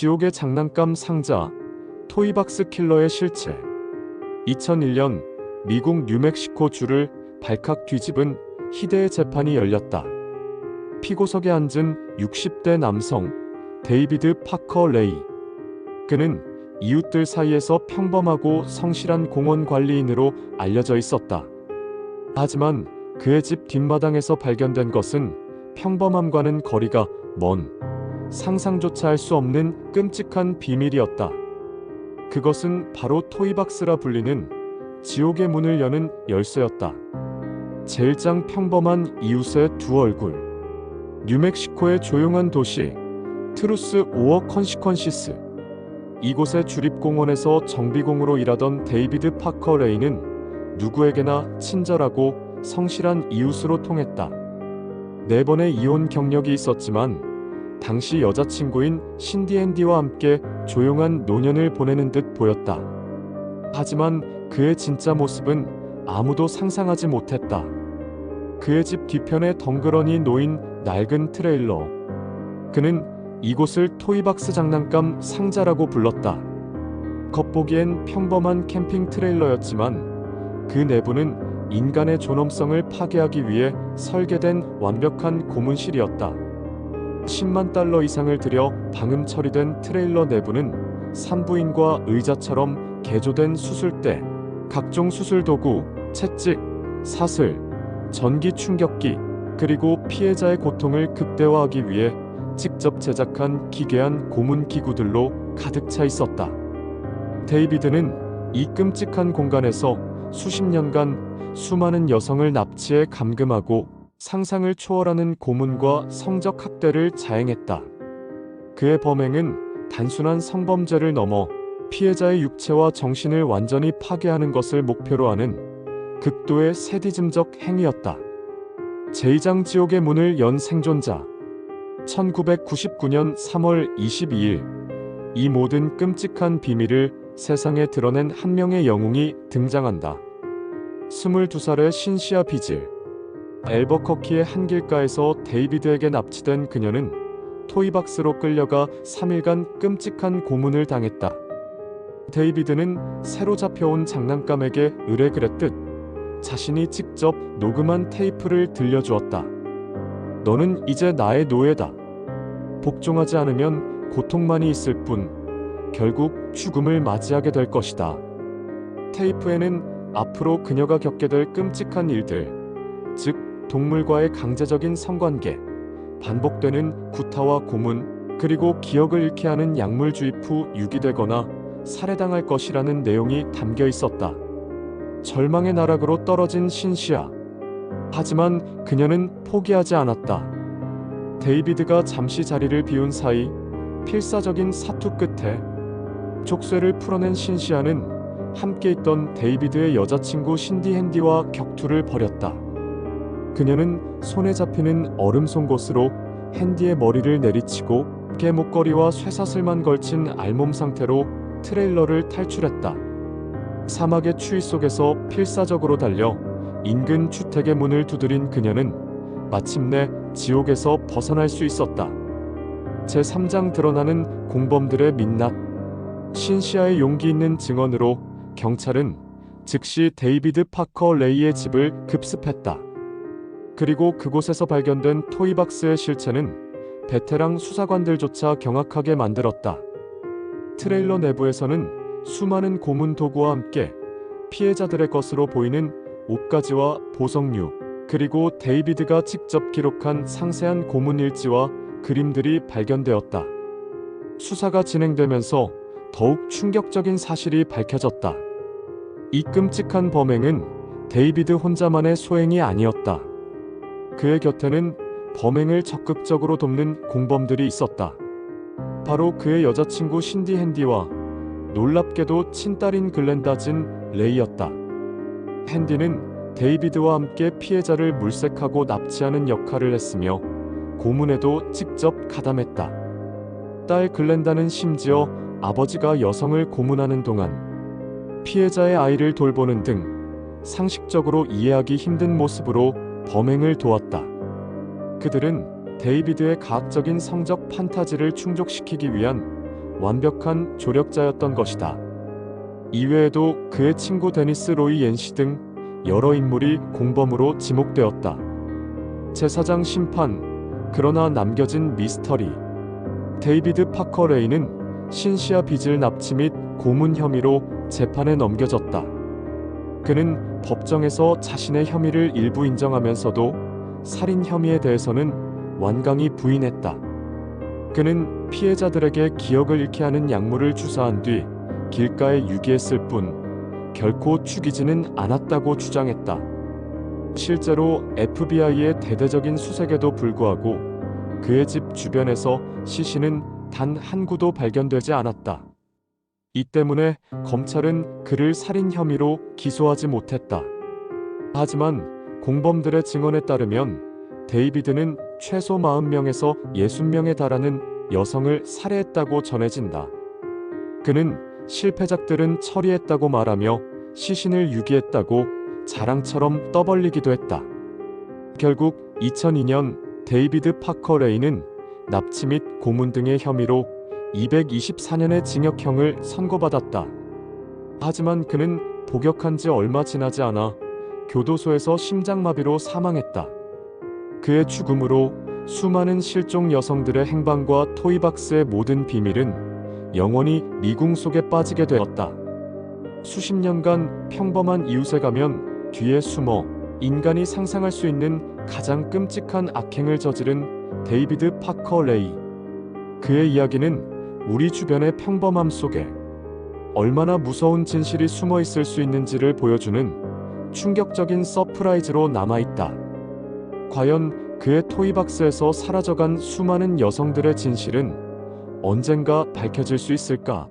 지옥의 장난감 상자, 토이박스 킬러의 실체. 2001년 미국 뉴멕시코 주를 발칵 뒤집은 희대의 재판이 열렸다. 피고석에 앉은 60대 남성 데이비드 파커 레이. 그는 이웃들 사이에서 평범하고 성실한 공원 관리인으로 알려져 있었다. 하지만 그의 집 뒷마당에서 발견된 것은 평범함과는 거리가 먼, 상상조차 할 수 없는 끔찍한 비밀이었다. 그것은 바로 토이박스라 불리는 지옥의 문을 여는 열쇠였다. 제일장 평범한 이웃의 두 얼굴. 뉴멕시코의 조용한 도시 트루스 오어 컨시퀀시스. 이곳의 주립공원에서 정비공으로 일하던 데이비드 파커 레이는 누구에게나 친절하고 성실한 이웃으로 통했다. 4번의 이혼 경력이 있었지만 당시 여자친구인 신디 앤디와 함께 조용한 노년을 보내는 듯 보였다. 하지만 그의 진짜 모습은 아무도 상상하지 못했다. 그의 집 뒤편에 덩그러니 놓인 낡은 트레일러. 그는 이곳을 토이박스 장난감 상자라고 불렀다. 겉보기엔 평범한 캠핑 트레일러였지만 그 내부는 인간의 존엄성을 파괴하기 위해 설계된 완벽한 고문실이었다. 10만 달러 이상을 들여 방음 처리된 트레일러 내부는 산부인과 의자처럼 개조된 수술대, 각종 수술 도구, 채찍, 사슬, 전기 충격기, 그리고 피해자의 고통을 극대화하기 위해 직접 제작한 기괴한 고문 기구들로 가득 차 있었다. 데이비드는 이 끔찍한 공간에서 수십 년간 수많은 여성을 납치해 감금하고 상상을 초월하는 고문과 성적 학대를 자행했다. 그의 범행은 단순한 성범죄를 넘어 피해자의 육체와 정신을 완전히 파괴하는 것을 목표로 하는 극도의 세디즘적 행위였다. 제2장 지옥의 문을 연 생존자. 1999년 3월 22일, 이 모든 끔찍한 비밀을 세상에 드러낸 한 명의 영웅이 등장한다. 22살의 신시아 비즐. 엘버커키의 한 길가에서 데이비드에게 납치된 그녀는 토이박스로 끌려가 3일간 끔찍한 고문을 당했다. 데이비드는 새로 잡혀온 장난감에게 의뢰 그랬듯 자신이 직접 녹음한 테이프를 들려주었다. 너는 이제 나의 노예다. 복종하지 않으면 고통만이 있을 뿐 결국 죽음을 맞이하게 될 것이다. 테이프에는 앞으로 그녀가 겪게 될 끔찍한 일들, 즉 동물과의 강제적인 성관계, 반복되는 구타와 고문, 그리고 기억을 잃게 하는 약물 주입 후 유기되거나 살해당할 것이라는 내용이 담겨 있었다. 절망의 나락으로 떨어진 신시아. 하지만 그녀는 포기하지 않았다. 데이비드가 잠시 자리를 비운 사이 필사적인 사투 끝에 족쇄를 풀어낸 신시아는 함께 있던 데이비드의 여자친구 신디 핸디와 격투를 벌였다. 그녀는 손에 잡히는 얼음 송곳으로 핸디의 머리를 내리치고 개 목걸이와 쇠사슬만 걸친 알몸 상태로 트레일러를 탈출했다. 사막의 추위 속에서 필사적으로 달려 인근 주택의 문을 두드린 그녀는 마침내 지옥에서 벗어날 수 있었다. 제3장 드러나는 공범들의 민낯. 신시아의 용기 있는 증언으로 경찰은 즉시 데이비드 파커 레이의 집을 급습했다. 그리고 그곳에서 발견된 토이박스의 실체는 베테랑 수사관들조차 경악하게 만들었다. 트레일러 내부에서는 수많은 고문 도구와 함께 피해자들의 것으로 보이는 옷가지와 보석류, 그리고 데이비드가 직접 기록한 상세한 고문 일지와 그림들이 발견되었다. 수사가 진행되면서 더욱 충격적인 사실이 밝혀졌다. 이 끔찍한 범행은 데이비드 혼자만의 소행이 아니었다. 그의 곁에는 범행을 적극적으로 돕는 공범들이 있었다. 바로 그의 여자친구 신디 핸디와 놀랍게도 친딸인 글렌다 진 레이였다. 핸디는 데이비드와 함께 피해자를 물색하고 납치하는 역할을 했으며 고문에도 직접 가담했다. 딸 글렌다는 심지어 아버지가 여성을 고문하는 동안 피해자의 아이를 돌보는 등 상식적으로 이해하기 힘든 모습으로 범행을 도왔다. 그들은 데이비드의 가학적인 성적 판타지를 충족시키기 위한 완벽한 조력자였던 것이다. 이외에도 그의 친구 데니스 로이 옌시 등 여러 인물이 공범으로 지목되었다. 제사장 심판, 그러나 남겨진 미스터리. 데이비드 파커 레이는 신시아 빚을 납치 및 고문 혐의로 재판에 넘겨졌다. 그는 법정에서 자신의 혐의를 일부 인정하면서도 살인 혐의에 대해서는 완강히 부인했다. 그는 피해자들에게 기억을 잃게 하는 약물을 주사한 뒤 길가에 유기했을 뿐 결코 죽이지는 않았다고 주장했다. 실제로 FBI의 대대적인 수색에도 불구하고 그의 집 주변에서 시신은 단 한 구도 발견되지 않았다. 이 때문에 검찰은 그를 살인 혐의로 기소하지 못했다. 하지만 공범들의 증언에 따르면 데이비드는 최소 40명에서 60명에 달하는 여성을 살해했다고 전해진다. 그는 실패작들은 처리했다고 말하며 시신을 유기했다고 자랑처럼 떠벌리기도 했다. 결국 2002년 데이비드 파커 레이는 납치 및 고문 등의 혐의로 224년의 징역형을 선고받았다. 하지만 그는 복역한 지 얼마 지나지 않아 교도소에서 심장마비로 사망했다. 그의 죽음으로 수많은 실종 여성들의 행방과 토이박스의 모든 비밀은 영원히 미궁 속에 빠지게 되었다. 수십 년간 평범한 이웃에 가면 뒤에 숨어 인간이 상상할 수 있는 가장 끔찍한 악행을 저지른 데이비드 파커 레이. 그의 이야기는 우리 주변의 평범함 속에 얼마나 무서운 진실이 숨어 있을 수 있는지를 보여주는 충격적인 서프라이즈로 남아있다. 과연 그의 토이박스에서 사라져간 수많은 여성들의 진실은 언젠가 밝혀질 수 있을까?